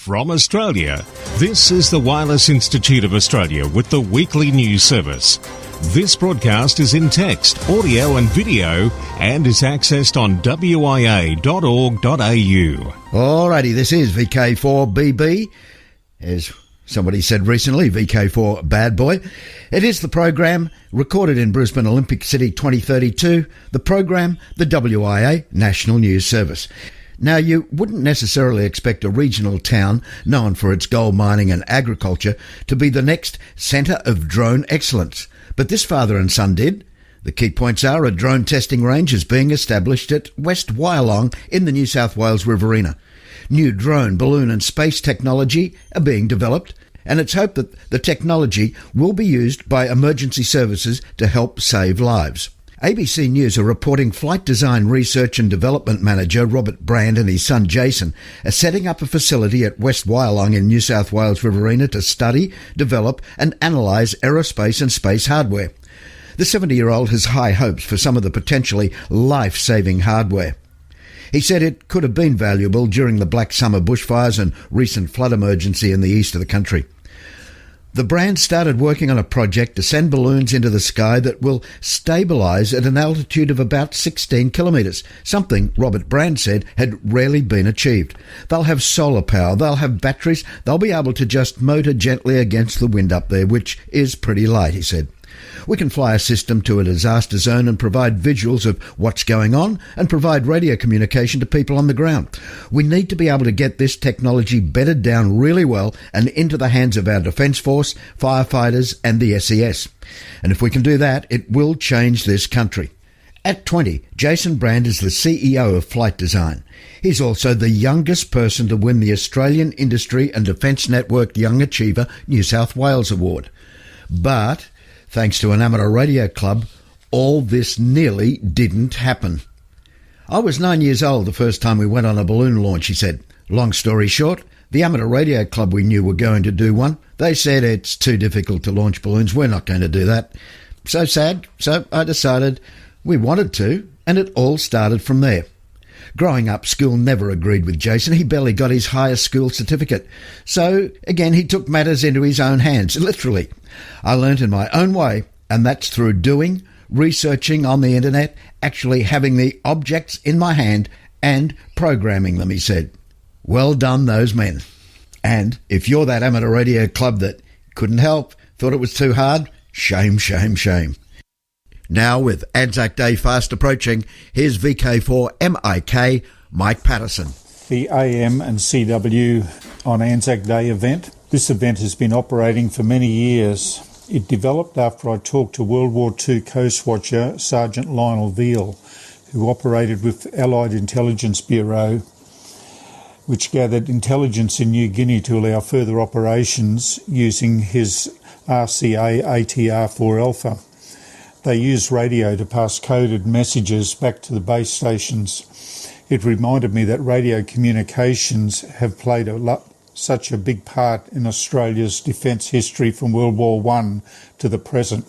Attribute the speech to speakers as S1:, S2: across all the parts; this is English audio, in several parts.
S1: From Australia, this is the Wireless Institute of Australia with the weekly news service. This broadcast is in text, audio and video and is accessed on wia.org.au.
S2: Alrighty, this is VK4BB. As somebody said recently, VK4 Bad Boy. It is the program recorded in Brisbane Olympic City 2032, the program, the WIA National News Service. Now, you wouldn't necessarily expect a regional town known for its gold mining and agriculture to be the next centre of drone excellence. But this father and son did. The key points are a drone testing range is being established at West Wyalong in the New South Wales Riverina. New drone, balloon and space technology are being developed, and it's hoped that the technology will be used by emergency services to help save lives. ABC News are reporting Flight Design Research and Development Manager Robert Brand and his son Jason are setting up a facility at West Wyalong in New South Wales Riverina to study, develop and analyse aerospace and space hardware. The 70-year-old has high hopes for some of the potentially life-saving hardware. He said it could have been valuable during the Black Summer bushfires and recent flood emergency in the east of the country. The brand started working on a project to send balloons into the sky that will stabilise at an altitude of about 16 kilometres, something Robert Brand said had rarely been achieved. They'll have solar power, they'll have batteries, they'll be able to just motor gently against the wind up there, which is pretty light, he said. We can fly a system to a disaster zone and provide visuals of what's going on and provide radio communication to people on the ground. We need to be able to get this technology bedded down really well and into the hands of our Defence Force, firefighters and the SES. And if we can do that, it will change this country. At 20, Jason Brand is the CEO of Flight Design. He's also the youngest person to win the Australian Industry and Defence Network Young Achiever New South Wales Award. But thanks to an amateur radio club, all this nearly didn't happen. I was 9 years old the first time we went on a balloon launch, he said. Long story short, the amateur radio club we knew were going to do one. They said it's too difficult to launch balloons, we're not going to do that. So sad, so I decided we wanted to, and it all started from there. Growing up, school never agreed with Jason. He barely got his highest school certificate. So, again, he took matters into his own hands, literally. I learnt in my own way, and that's through doing, researching on the internet, actually having the objects in my hand and programming them, he said. Well done, those men. And if you're that amateur radio club that couldn't help, thought it was too hard, shame, shame, shame. Now, with Anzac Day fast approaching, here's VK4MIK, Mike Patterson.
S3: The AM and CW on Anzac Day event. This event has been operating for many years. It developed after I talked to World War II Coast Watcher Sergeant Lionel Veal, who operated with Allied Intelligence Bureau, which gathered intelligence in New Guinea to allow further operations using his RCA ATR-4 Alpha. They used radio to pass coded messages back to the base stations. It reminded me that radio communications have played such a big part in Australia's defence history from World War I to the present.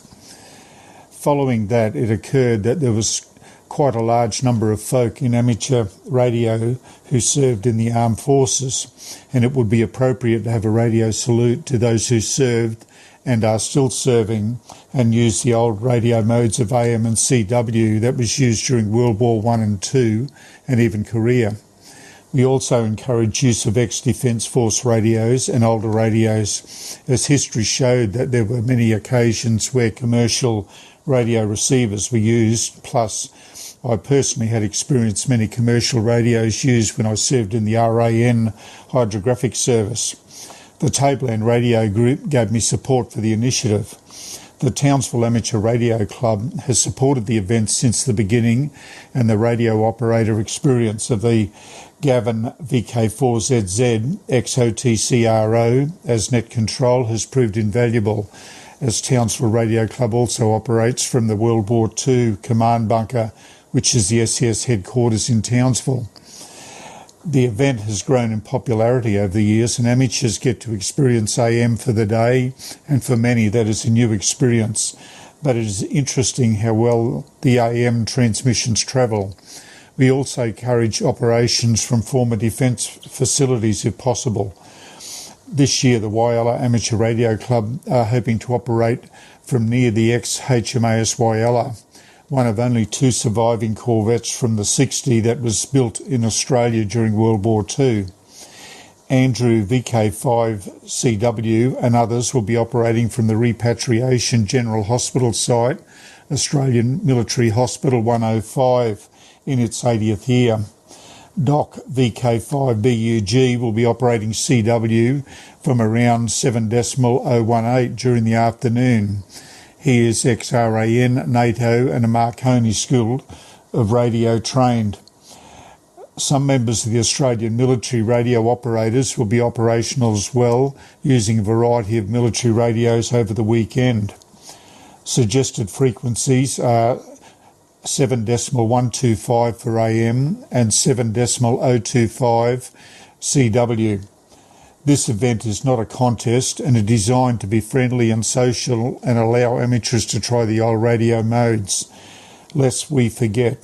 S3: Following that, it occurred that there was quite a large number of folk in amateur radio who served in the armed forces, and it would be appropriate to have a radio salute to those who served and are still serving and use the old radio modes of AM and CW that was used during World War I and II and even Korea. We also encourage use of ex-Defence Force radios and older radios, as history showed that there were many occasions where commercial radio receivers were used, plus I personally had experienced many commercial radios used when I served in the RAN Hydrographic Service. The Tableland Radio Group gave me support for the initiative. The Townsville Amateur Radio Club has supported the event since the beginning, and the radio operator experience of the Gavin VK4ZZ XOTCRO as net control has proved invaluable, as Townsville Radio Club also operates from the World War II command bunker, which is the SES headquarters in Townsville. The event has grown in popularity over the years, and amateurs get to experience AM for the day, and for many that is a new experience. But it is interesting how well the AM transmissions travel. We also encourage operations from former defence facilities if possible. This year, the Whyalla Amateur Radio Club are hoping to operate from near the ex-HMAS Whyalla, one of only 2 surviving corvettes from the 60 that was built in Australia during World War II. Andrew VK5CW and others will be operating from the Repatriation General Hospital site, Australian Military Hospital 105, in its 80th year. Doc VK5BUG will be operating CW from around 7.018 during the afternoon. He is ex-RAN, NATO and a Marconi School of Radio trained. Some members of the Australian military radio operators will be operational as well, using a variety of military radios over the weekend. Suggested frequencies are 7.125 for AM and 7.025 CW. This event is not a contest and is designed to be friendly and social and allow amateurs to try the old radio modes, lest we forget.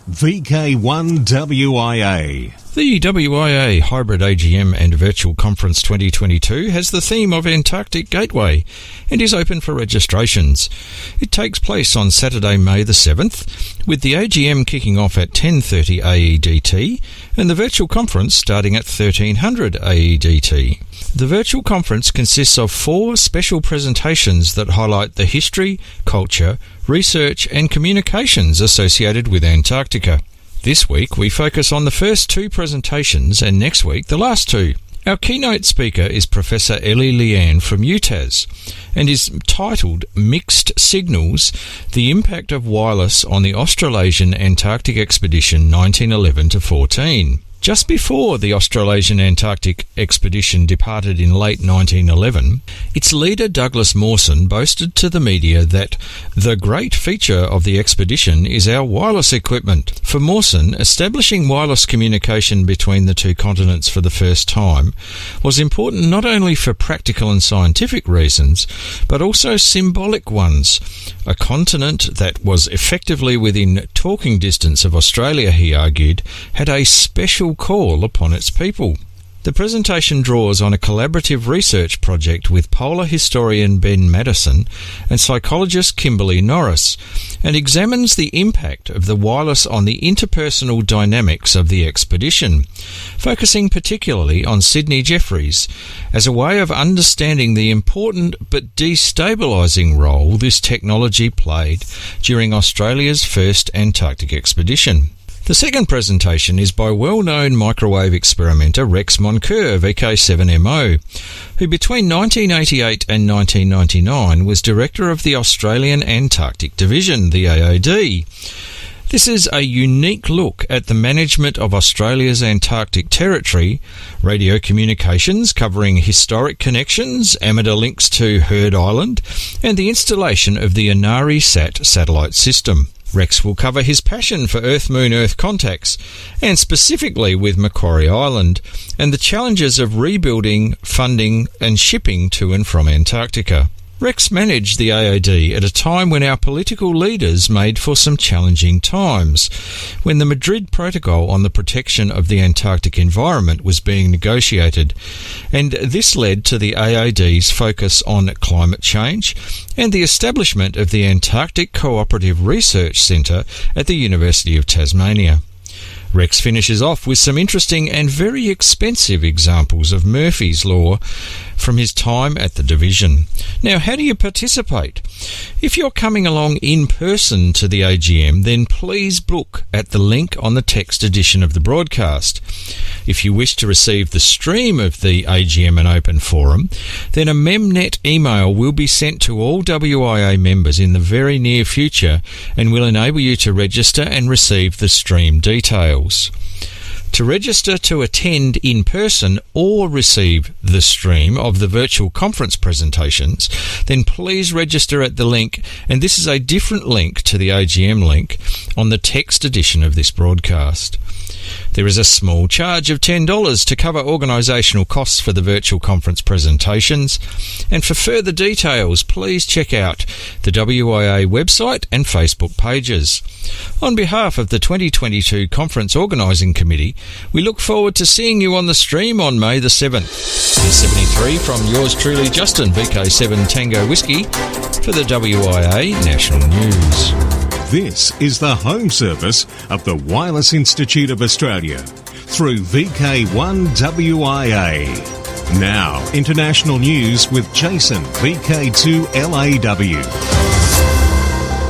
S1: VK1WIA.
S4: The WIA Hybrid AGM and Virtual Conference 2022 has the theme of Antarctic Gateway and is open for registrations. It takes place on Saturday, May the 7th, with the AGM kicking off at 10:30 AEDT and the virtual conference starting at 1300 AEDT. The virtual conference consists of 4 special presentations that highlight the history, culture, research and communications associated with Antarctica. This week we focus on the first 2 presentations and next week the last 2. Our keynote speaker is Professor Ellie Leanne from UTAS and is titled Mixed Signals, the Impact of Wireless on the Australasian Antarctic Expedition 1911-14. Just before the Australasian Antarctic Expedition departed in late 1911, its leader Douglas Mawson boasted to the media that the great feature of the expedition is our wireless equipment. For Mawson, establishing wireless communication between the 2 continents for the first time was important not only for practical and scientific reasons, but also symbolic ones. A continent that was effectively within talking distance of Australia, he argued, had a special call upon its people. The presentation draws on a collaborative research project with polar historian Ben Madison and psychologist Kimberly Norris, and examines the impact of the wireless on the interpersonal dynamics of the expedition, focusing particularly on Sydney Jeffries as a way of understanding the important but destabilising role this technology played during Australia's first Antarctic expedition. The second presentation is by well-known microwave experimenter Rex Moncur, VK7MO, who between 1988 and 1999 was director of the Australian Antarctic Division, the AAD. This is a unique look at the management of Australia's Antarctic territory, radio communications covering historic connections, amateur links to Heard Island, and the installation of the Inari-Sat satellite system. Rex will cover his passion for Earth-Moon-Earth contacts, and specifically with Macquarie Island, and the challenges of rebuilding, funding and shipping to and from Antarctica. Rex managed the AAD at a time when our political leaders made for some challenging times, when the Madrid Protocol on the protection of the Antarctic environment was being negotiated, and this led to the AAD's focus on climate change and the establishment of the Antarctic Cooperative Research Centre at the University of Tasmania. Rex finishes off with some interesting and very expensive examples of Murphy's Law from his time at the division. Now, how do you participate? If you're coming along in person to the AGM, then please book at the link on the text edition of the broadcast. If you wish to receive the stream of the AGM and Open Forum, then a MemNet email will be sent to all WIA members in the very near future and will enable you to register and receive the stream details. To register to attend in person or receive the stream of the virtual conference presentations, then please register at the link, and this is a different link to the AGM link, on the text edition of this broadcast. There is a small charge of $10 to cover organisational costs for the virtual conference presentations, and for further details please check out the WIA website and Facebook pages. On behalf of the 2022 Conference Organising Committee, we look forward to seeing you on the stream on May the 7th. Here's 73 from yours truly, Justin, VK7 Tango Whiskey, for the WIA National News.
S1: This is the home service of the Wireless Institute of Australia through VK1WIA. Now, international news with Jason, VK2LAW.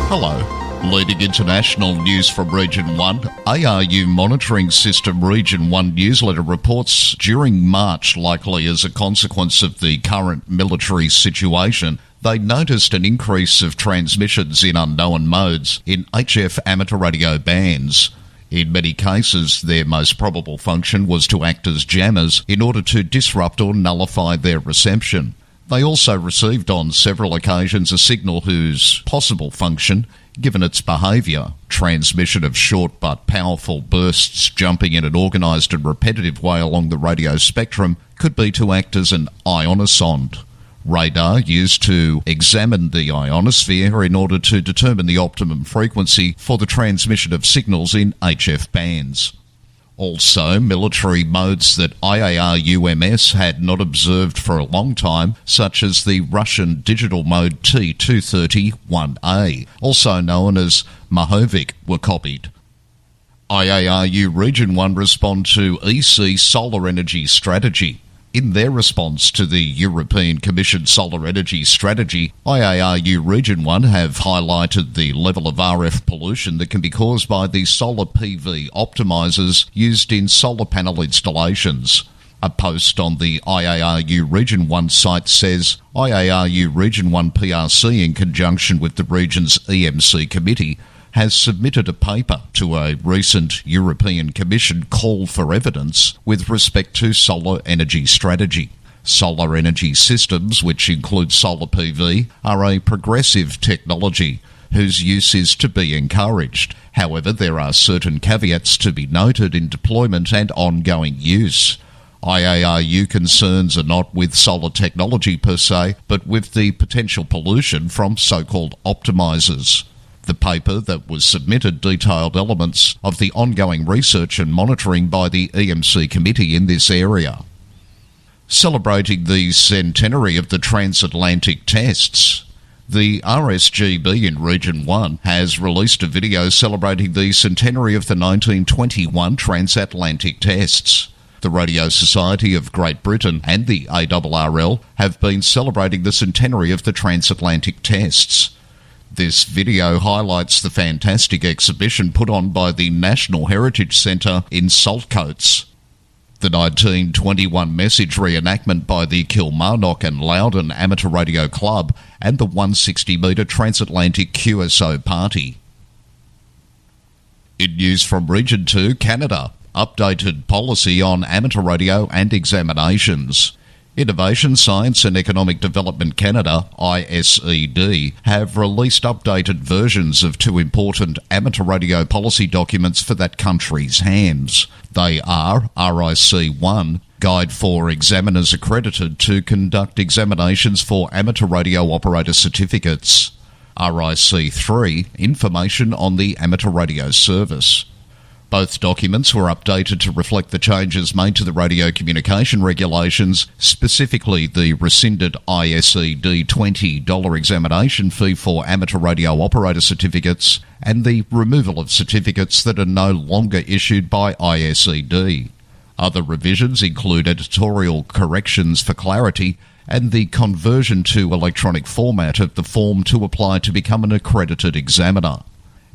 S5: Hello. Leading international news from Region 1, ARU Monitoring System Region 1 newsletter reports during March, likely as a consequence of the current military situation, they noticed an increase of transmissions in unknown modes in HF amateur radio bands. In many cases, their most probable function was to act as jammers in order to disrupt or nullify their reception. They also received on several occasions a signal whose possible function, given its behaviour, transmission of short but powerful bursts jumping in an organised and repetitive way along the radio spectrum, could be to act as an ionosonde. Radar used to examine the ionosphere in order to determine the optimum frequency for the transmission of signals in HF bands. Also, military modes that IARUMS had not observed for a long time, such as the Russian digital mode T230-1A, also known as Mahovik, were copied. IARU Region 1 respond to EC Solar Energy Strategy. In their response to the European Commission Solar Energy Strategy, IARU Region 1 have highlighted the level of RF pollution that can be caused by the solar PV optimizers used in solar panel installations. A post on the IARU Region 1 site says IARU Region 1 PRC, in conjunction with the region's EMC committee, has submitted a paper to a recent European Commission call for evidence with respect to solar energy strategy. Solar energy systems, which include solar PV, are a progressive technology whose use is to be encouraged. However, there are certain caveats to be noted in deployment and ongoing use. IARU concerns are not with solar technology per se, but with the potential pollution from so-called optimizers. The paper that was submitted detailed elements of the ongoing research and monitoring by the EMC committee in this area. Celebrating the centenary of the transatlantic tests, the RSGB in Region 1 has released a video celebrating the centenary of the 1921 transatlantic tests. The Radio Society of Great Britain and the ARRL have been celebrating the centenary of the transatlantic tests. This video highlights the fantastic exhibition put on by the National Heritage Centre in Saltcoats. The 1921 message reenactment by the Kilmarnock and Loudon Amateur Radio Club and the 160-metre Transatlantic QSO Party. In news from Region 2, Canada, updated policy on amateur radio and examinations. Innovation, Science and Economic Development Canada, ISED, have released updated versions of two important amateur radio policy documents for that country's hams. They are RIC-1, Guide for Examiners Accredited to Conduct Examinations for Amateur Radio Operator Certificates, RIC-3, Information on the Amateur Radio Service. Both documents were updated to reflect the changes made to the radio communication regulations, specifically the rescinded ISED $20 examination fee for amateur radio operator certificates and the removal of certificates that are no longer issued by ISED. Other revisions include editorial corrections for clarity and the conversion to electronic format of the form to apply to become an accredited examiner.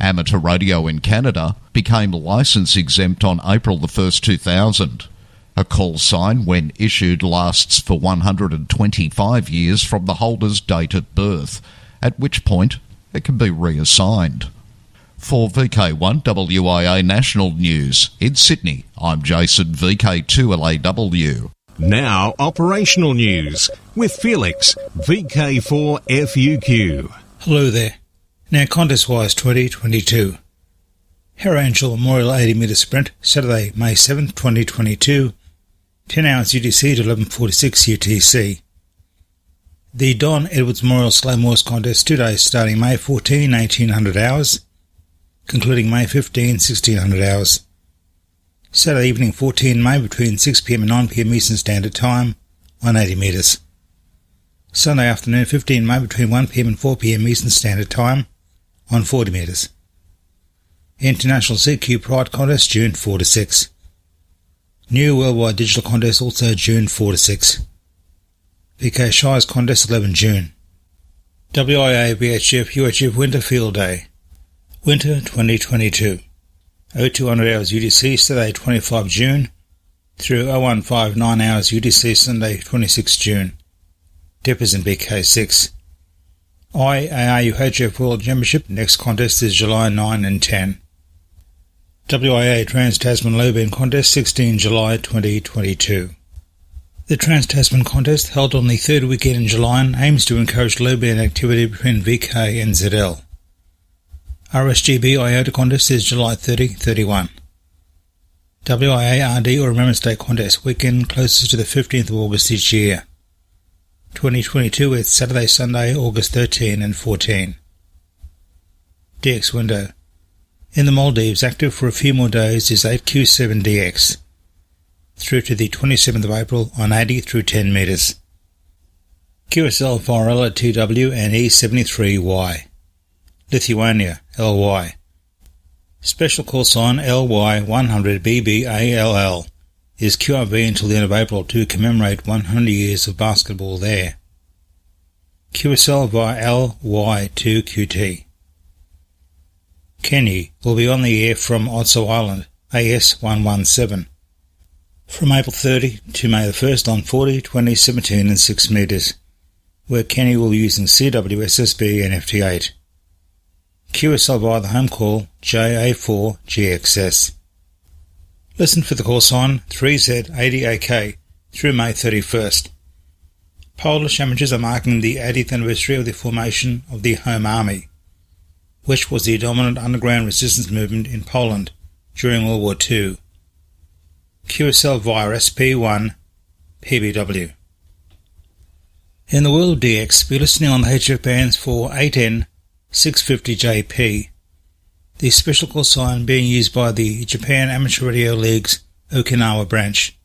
S5: Amateur radio in Canada became licence exempt on April 1, 2000. A call sign, when issued, lasts for 125 years from the holder's date of birth, at which point it can be reassigned. For VK1WIA National News in Sydney, I'm Jason, VK2LAW.
S1: Now, operational news with Felix, VK4FUQ.
S6: Hello there. Now, contest-wise 2022. Harrow Angel Memorial 80-metre sprint, Saturday, May 7th, 2022, 10 hours UTC to 11:46 UTC. The Don Edwards Memorial Slow Morse Contest, 2 days starting May 14, 1800 hours, concluding May 15, 1600 hours. Saturday evening 14 May between 6pm and 9pm Eastern Standard Time on 80 metres. Sunday afternoon 15 May between 1pm and 4pm Eastern Standard Time on 40 metres. International CQ Pride Contest June 4 to 6. New Worldwide Digital Contest also June 4 to 6. VK Shires Contest 11 June. WIA VHF UHF Winter Field Day. Winter 2022. 0200 hours UTC Saturday 25 June through 0159 hours UTC Sunday 26 June. Dippers in BK6. IARU HF World Championship next contest is July 9 and 10. WIA Trans-Tasman Low Band Contest 16 July 2022. The Trans-Tasman Contest, held on the third weekend in July, aims to encourage low band activity between VK and ZL. RSGB IOTA Contest is July 30-31. WIA RD or Remembrance Day Contest weekend closest to the 15th of August each year. 2022 is Saturday, Sunday, August 13 and 14. DX window. In the Maldives, active for a few more days is 8Q7DX, through to the 27th of April on 80 through 10 metres. QSL Virella TW and E73Y. Lithuania, LY. Special call sign LY100BBALL is QRV until the end of April to commemorate 100 years of basketball there. QSL via LY2QT. Kenny will be on the air from Otso Island, AS117, from April 30 to May the 1st on 40, 20, 17 and 6 metres, where Kenny will be using CWSSB and FT8. QSL via the home call JA4GXS. Listen for the call sign 3Z80AK through May 31st. Polish amateurs are marking the 80th anniversary of the formation of the Home Army, which was the dominant underground resistance movement in Poland during World War II. QSL via SP1 PBW. In the world of DX, be listening on the HF bands for 8N650JP, the special call sign being used by the Japan Amateur Radio League's Okinawa branch.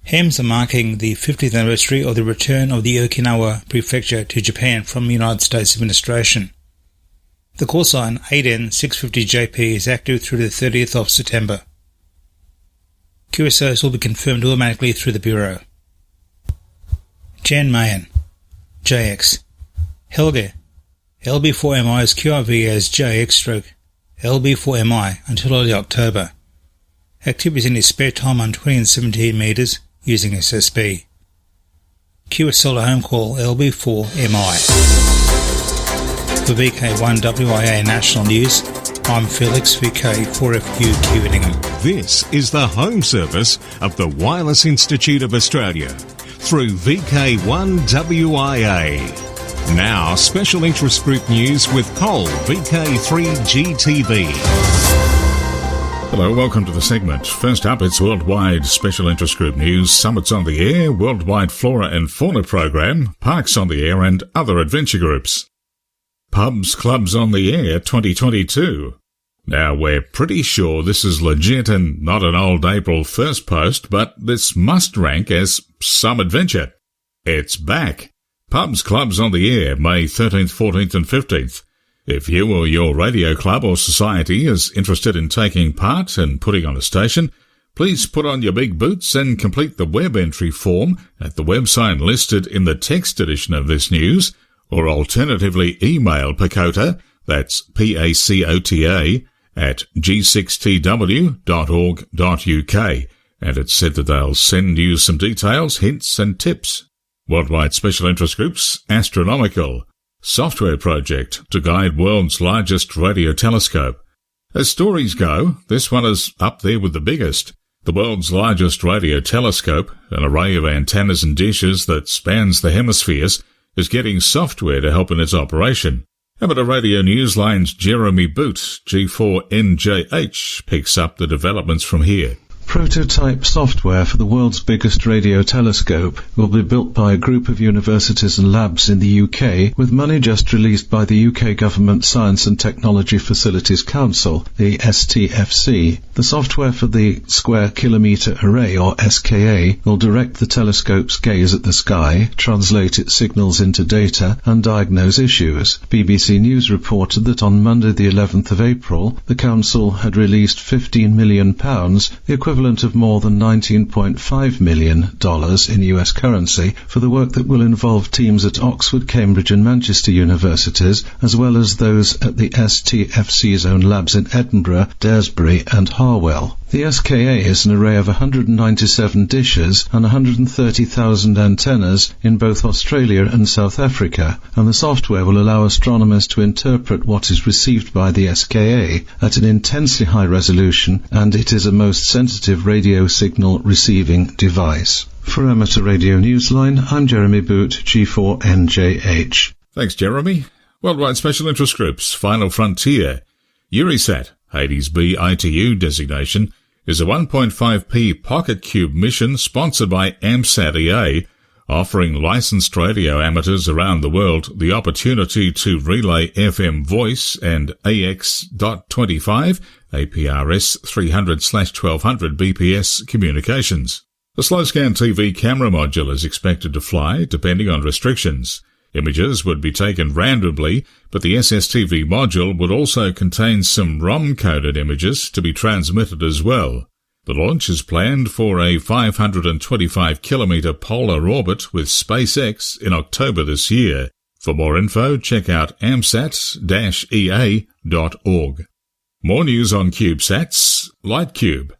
S6: HEMS are marking the 50th anniversary of the return of the Okinawa Prefecture to Japan from the United States administration. The call sign 8N650JP is active through to the 30th of September. QSOs will be confirmed automatically through the Bureau. Jan Mayen, JX. Helge, LB4MI's QRV as JX/LB4MI until early October. Activities in his spare time on 20 and 17 metres using SSB. QSL home call LB4MI. For VK1WIA National News, I'm Felix VK4FQ Kiwiningham.
S1: This is the home service of the Wireless Institute of Australia through VK1WIA. Now, special interest group news with Cole, VK3GTV.
S7: Hello, welcome to the segment. First up, it's Worldwide Special Interest Group News, Summits on the Air, Worldwide Flora and Fauna Program, Parks on the Air and other adventure groups. Pubs Clubs on the Air 2022. Now, we're pretty sure this is legit and not an old April 1st post, but this must rank as some adventure. It's back. Pubs Clubs on the Air, May 13th, 14th and 15th. If you or your radio club or society is interested in taking part and putting on a station, please put on your big boots and complete the web entry form at the website listed in the text edition of this news, or alternatively email Pakota, that's PACOTA, at g6tw.org.uk, and it's said that they'll send you some details, hints and tips. Worldwide Special Interest Groups, Astronomical, software project to guide world's largest radio telescope. As stories go, this one is up there with the biggest. The world's largest radio telescope, an array of antennas and dishes that spans the hemispheres, is getting software to help in its operation. Amateur Radio Newsline's Jeremy Boot, G4NJH, picks up the developments from here.
S8: Prototype software for the world's biggest radio telescope will be built by a group of universities and labs in the UK, with money just released by the UK Government Science and Technology Facilities Council, the STFC. The software for the Square Kilometre Array, or SKA, will direct the telescope's gaze at the sky, translate its signals into data, and diagnose issues. BBC News reported that on Monday the 11th of April, the Council had released £15 million, the equivalent of more than $19.5 million in US currency, for the work that will involve teams at Oxford, Cambridge and Manchester universities, as well as those at the STFC's own labs in Edinburgh, Daresbury and Harwell. The SKA is an array of 197 dishes and 130,000 antennas in both Australia and South Africa, and the software will allow astronomers to interpret what is received by the SKA at an intensely high resolution, and it is a most sensitive radio signal receiving device. For Amateur Radio Newsline, I'm Jeremy Boot, G4NJH.
S7: Thanks, Jeremy. Worldwide Special Interest Groups, Final Frontier. Eurisat, Hades B ITU designation, is a 1.5p pocket cube mission sponsored by AMSAT EA, offering licensed radio amateurs around the world the opportunity to relay FM voice and AX.25, APRS 300/1200 BPS communications. The slow-scan TV camera module is expected to fly, depending on restrictions. Images would be taken randomly, but the SSTV module would also contain some ROM-coded images to be transmitted as well. The launch is planned for a 525-kilometre polar orbit with SpaceX in October this year. For more info, check out amsat-ea.org. More news on CubeSats. LightCube.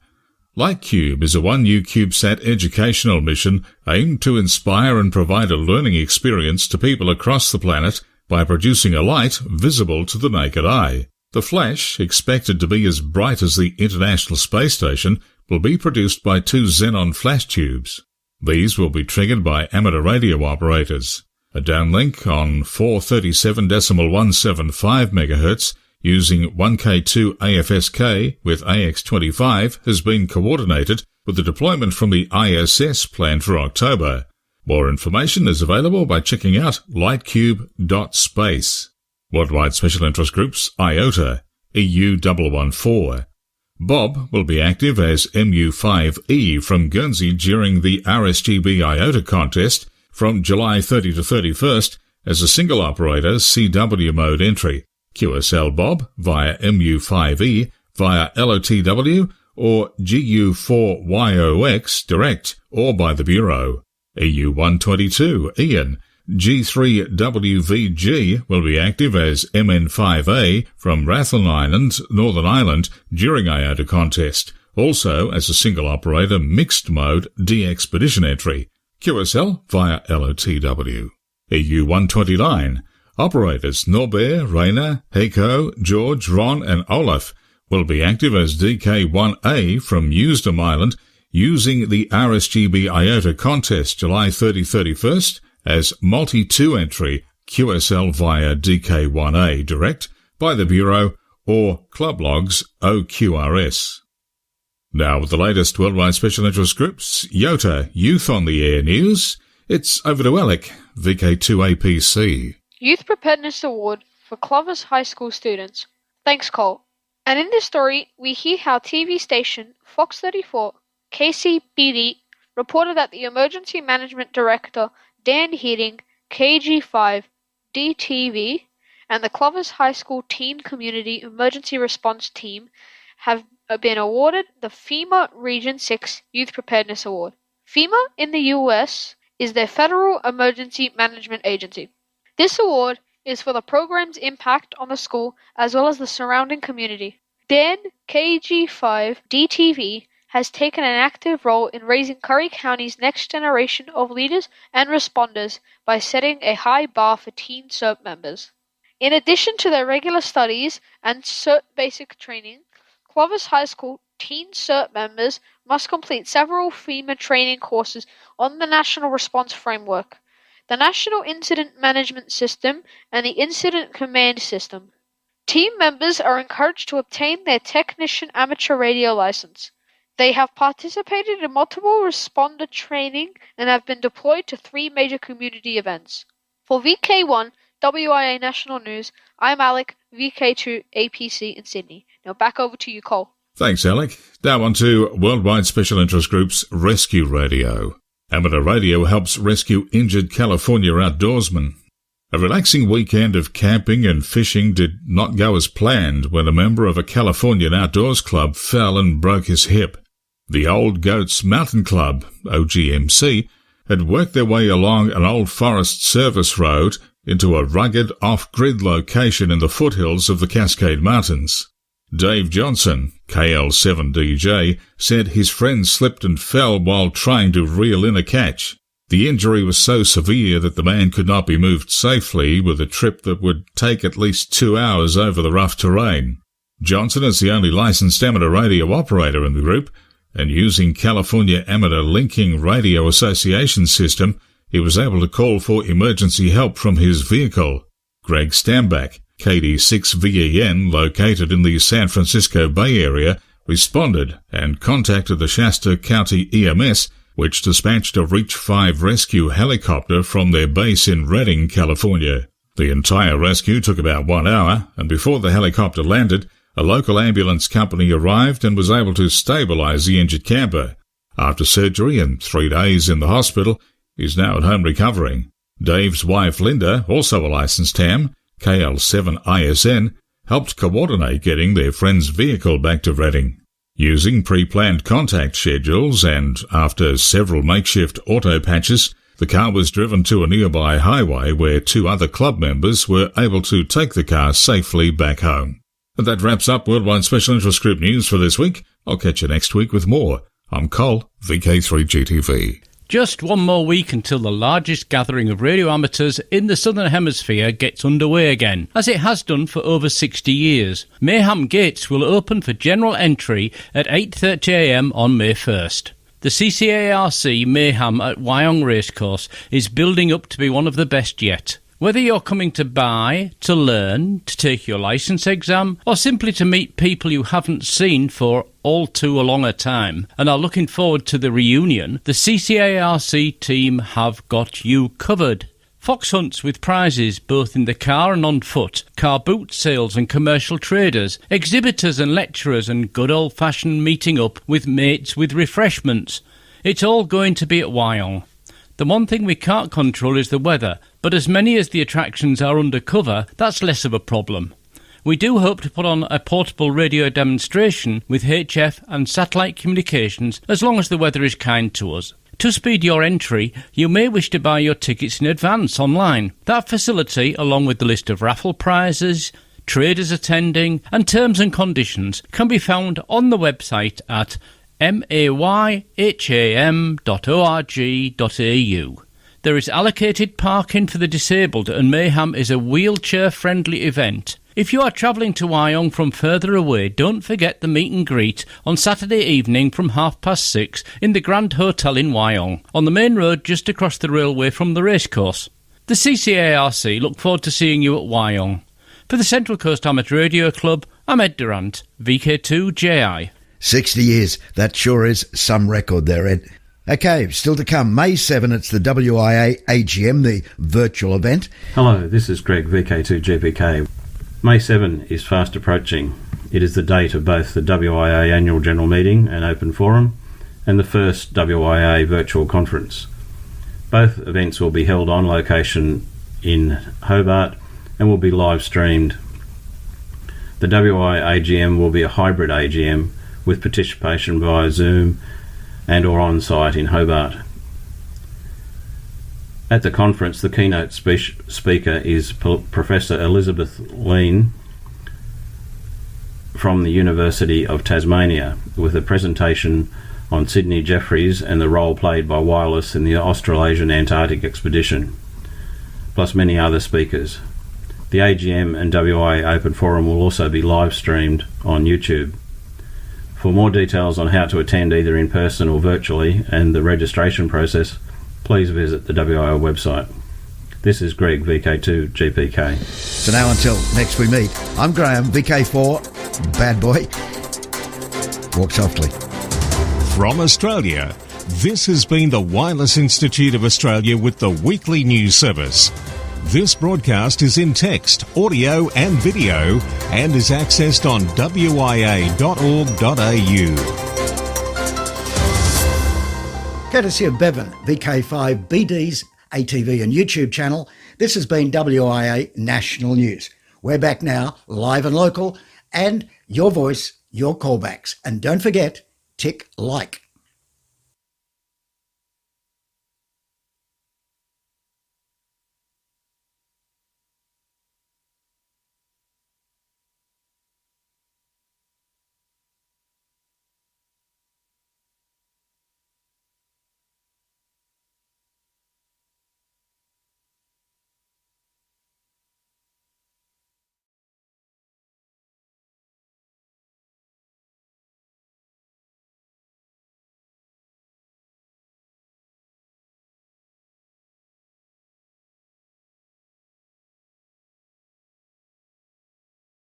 S7: LightCube is a one new CubeSat educational mission aimed to inspire and provide a learning experience to people across the planet by producing a light visible to the naked eye. The flash, expected to be as bright as the International Space Station, will be produced by 2 xenon flash tubes. These will be triggered by amateur radio operators. A downlink on 437.175 MHz using 1K2 AFSK with AX25 has been coordinated with the deployment from the ISS planned for October. More information is available by checking out lightcube.space. Worldwide Special Interest Groups, IOTA, EU114. Bob will be active as MU5E from Guernsey during the RSGB IOTA contest from July 30 to 31st as a single operator CW mode entry. QSL Bob via MU5E via LOTW or GU4YOX direct or by the Bureau. EU122 Ian G3WVG will be active as MN5A from Rathlin Island, Northern Ireland during IOTA contest, also as a single operator mixed mode D-Expedition entry. QSL via LOTW. EU129 Operators Norbert, Rainer, Heiko, George, Ron and Olaf will be active as DK1A from Usedom Island using the RSGB IOTA contest July 30-31st as multi-2 entry QSL via DK1A direct by the Bureau or Club Logs OQRS. Now with the latest Worldwide Special Interest Groups, YOTA Youth on the Air news, it's over to Alec, VK2APC.
S9: Youth Preparedness Award for Clovis High School students. Thanks, Cole. And in this story, we hear how TV station Fox 34 KCBD reported that the Emergency Management Director Dan Heating, KG5 DTV, and the Clovis High School Teen Community Emergency Response Team have been awarded the FEMA Region 6 Youth Preparedness Award. FEMA in the US is their federal emergency management agency. This award is for the program's impact on the school as well as the surrounding community. Dan, KG5 DTV, has taken an active role in raising Curry County's next generation of leaders and responders by setting a high bar for teen CERT members. In addition to their regular studies and CERT basic training, Clovis High School teen CERT members must complete several FEMA training courses on the National Response Framework. the National Incident Management System, and the Incident Command System. Team members are encouraged to obtain their Technician Amateur Radio license. They have participated in multiple responder training and have been deployed to 3 major community events. For VK1, WIA National News, I'm Alec, VK2 APC in Sydney. Now back over to you, Cole.
S7: Thanks, Alec. Now on to Worldwide Special Interest Group's Rescue Radio. Amateur radio helps rescue injured California outdoorsmen. A relaxing weekend of camping and fishing did not go as planned when a member of a Californian outdoors club fell and broke his hip. The Old Goats Mountain Club, OGMC, had worked their way along an old Forest Service road into a rugged off-grid location in the foothills of the Cascade Mountains. Dave Johnson, KL7DJ, said his friend slipped and fell while trying to reel in a catch. The injury was so severe that the man could not be moved safely with a trip that would take at least 2 hours over the rough terrain. Johnson is the only licensed amateur radio operator in the group, and using California Amateur Linking Radio Association system, he was able to call for emergency help from his vehicle. Greg Stambach, KD6VEN, located in the San Francisco Bay Area, responded and contacted the Shasta County EMS, which dispatched a Reach 5 rescue helicopter from their base in Redding, California. The entire rescue took about 1 hour, and before the helicopter landed, a local ambulance company arrived and was able to stabilize the injured camper. After surgery and 3 days in the hospital, he's now at home recovering. Dave's wife Linda, also a licensed ham, KL7ISN, helped coordinate getting their friend's vehicle back to Redding. Using pre-planned contact schedules and after several makeshift auto patches, the car was driven to a nearby highway where 2 other club members were able to take the car safely back home. And that wraps up Worldwide Special Interest Group News for this week. I'll catch you next week with more. I'm Cole, VK3GTV.
S10: Just one more week until the largest gathering of radio amateurs in the Southern Hemisphere gets underway again, as it has done for over 60 years. Mayhem Gates will open for general entry at 8:30 a.m. on May 1st. The CCARC Mayhem at Wyong Racecourse is building up to be one of the best yet. Whether you're coming to buy, to learn, to take your licence exam, or simply to meet people you haven't seen for all too long a time and are looking forward to the reunion, the CCARC team have got you covered. Fox hunts with prizes both in the car and on foot, car boot sales and commercial traders, exhibitors and lecturers, and good old-fashioned meeting up with mates with refreshments. It's all going to be at Wyong. The one thing we can't control is the weather, but as many as the attractions are undercover, that's less of a problem. We do hope to put on a portable radio demonstration with HF and satellite communications as long as the weather is kind to us. To speed your entry, you may wish to buy your tickets in advance online. That facility, along with the list of raffle prizes, traders attending, and terms and conditions, can be found on the website at mayham.org.au. There is allocated parking for the disabled, and Mayhem is a wheelchair-friendly event. If you are travelling to Wyong from further away, don't forget the meet and greet on Saturday evening from 6:30 in the Grand Hotel in Wyong, on the main road just across the railway from the racecourse. The CCARC look forward to seeing you at Wyong. For the Central Coast Amateur Radio Club, I'm Ed Durant, VK2JI.
S2: 60 years, that sure is some record there, Ed. Okay, still to come, May 7, it's the WIA AGM, the virtual event.
S11: Hello, this is Greg, VK2GPK. May 7 is fast approaching. It is the date of both the WIA Annual General Meeting and Open Forum and the first WIA Virtual Conference. Both events will be held on location in Hobart and will be live streamed. The WIA AGM will be a hybrid AGM with participation via Zoom and or on-site in Hobart. At the conference, the keynote speaker is Professor Elizabeth Lean from the University of Tasmania, with a presentation on Sydney Jeffries and the role played by wireless in the Australasian Antarctic expedition, plus many other speakers. The AGM and WIA Open Forum will also be live streamed on YouTube. For more details on how to attend either in person or virtually and the registration process, please visit the WIA website. This is Greg, VK2 GPK.
S2: So now until next we meet, I'm Graham, VK4 Bad Boy. Walk softly.
S1: From Australia, this has been the Wireless Institute of Australia with the weekly news service. This broadcast is in text, audio and video and is accessed on wia.org.au.
S2: Courtesy of Bevan, VK5 BD's ATV and YouTube channel, this has been WIA National News. We're back now, live and local, and your voice, your callbacks. And don't forget, tick like.